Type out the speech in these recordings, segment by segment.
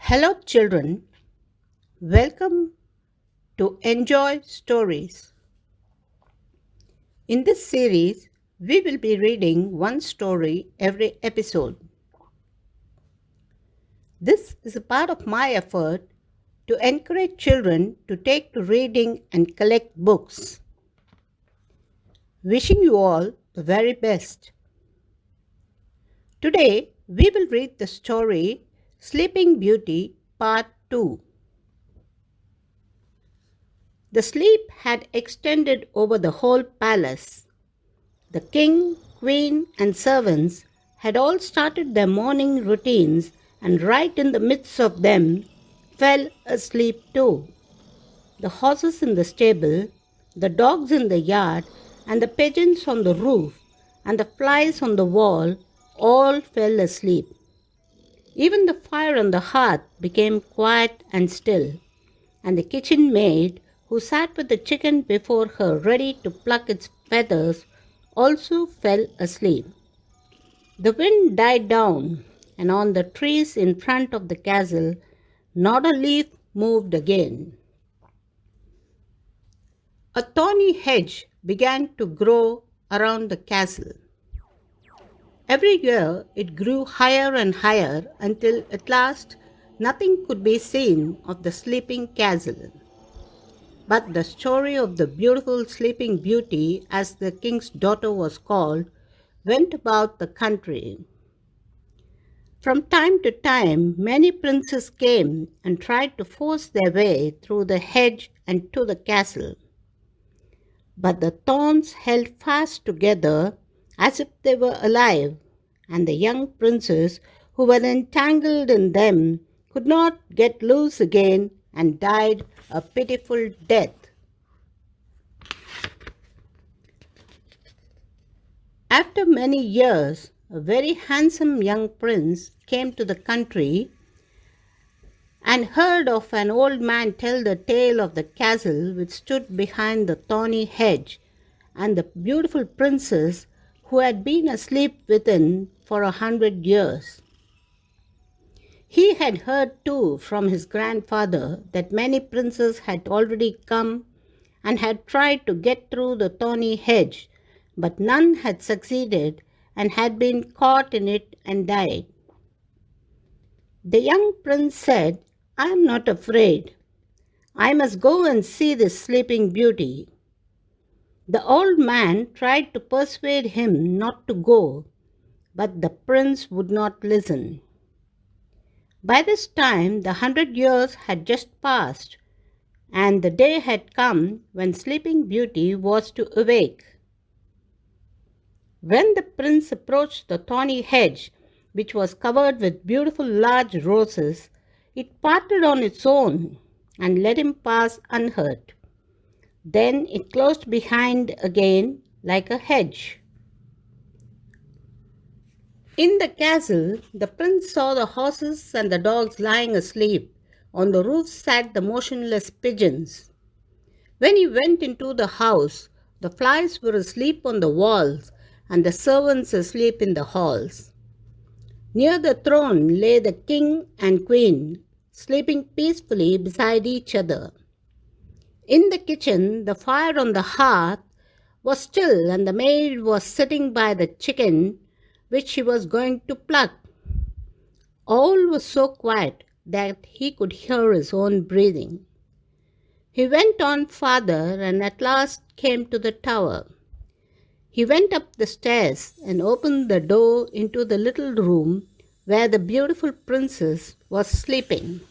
Hello, children. Welcome to Enjoy Stories. In this series, we will be reading one story every episode. This is a part of my effort to encourage children to take to reading and collect books. Wishing you all the very best. Today, we will read the story Sleeping Beauty Part 2. The sleep had extended over the whole palace. The king, queen, and servants had all started their morning routines, and right in the midst of them fell asleep too. The horses in the stable, the dogs in the yard, and the pigeons on the roof, and the flies on the wall all fell asleep. Even the fire on the hearth became quiet and still, and the kitchen maid, who sat with the chicken before her ready to pluck its feathers, also fell asleep. The wind died down, and on the trees in front of the castle, not a leaf moved again. A thorny hedge began to grow around the castle. Every year it grew higher and higher until at last nothing could be seen of the sleeping castle. But the story of the beautiful Sleeping Beauty, as the king's daughter was called, went about the country. From time to time, many princes came and tried to force their way through the hedge and to the castle. But the thorns held fast together as if they were alive, and the young princes who were entangled in them could not get loose again and died a pitiful death. After many years, a very handsome young prince came to the country and heard of an old man tell the tale of the castle which stood behind the thorny hedge and the beautiful princess who had been asleep within for 100 years. He had heard too from his grandfather that many princes had already come and had tried to get through the thorny hedge, but none had succeeded and had been caught in it and died. The young prince said, "I am not afraid. I must go and see this sleeping beauty." The old man tried to persuade him not to go, but the prince would not listen. By this time, the 100 years had just passed, and the day had come when Sleeping Beauty was to awake. When the prince approached the thorny hedge, which was covered with beautiful large roses, it parted on its own and let him pass unhurt. Then it closed behind again like a hedge. In the castle, the prince saw the horses and the dogs lying asleep. On the roof sat the motionless pigeons. When he went into the house, the flies were asleep on the walls and the servants asleep in the halls. Near the throne lay the king and queen, sleeping peacefully beside each other. In the kitchen, the fire on the hearth was still, and the maid was sitting by the chicken which she was going to pluck. All was so quiet that he could hear his own breathing. He went on farther and at last came to the tower. He went up the stairs and opened the door into the little room where the beautiful princess was sleeping.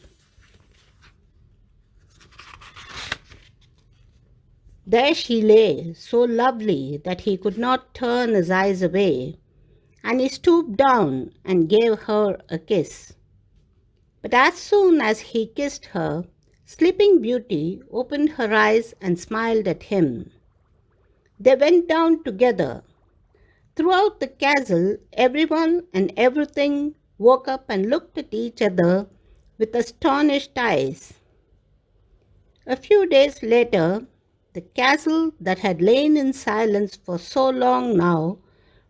There she lay, so lovely that he could not turn his eyes away, and he stooped down and gave her a kiss. But as soon as he kissed her, Sleeping Beauty opened her eyes and smiled at him. They went down together. Throughout the castle, everyone and everything woke up and looked at each other with astonished eyes. A few days later, the castle that had lain in silence for so long now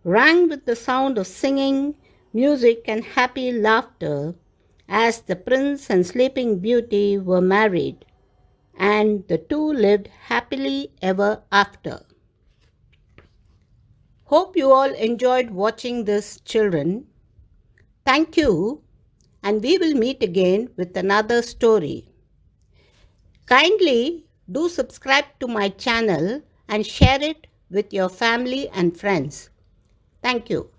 rang with the sound of singing, music, and happy laughter, as the prince and Sleeping Beauty were married, and the two lived happily ever after. Hope you all enjoyed watching this, children. Thank you, and we will meet again with another story. Kindly do subscribe to my channel and share it with your family and friends. Thank you.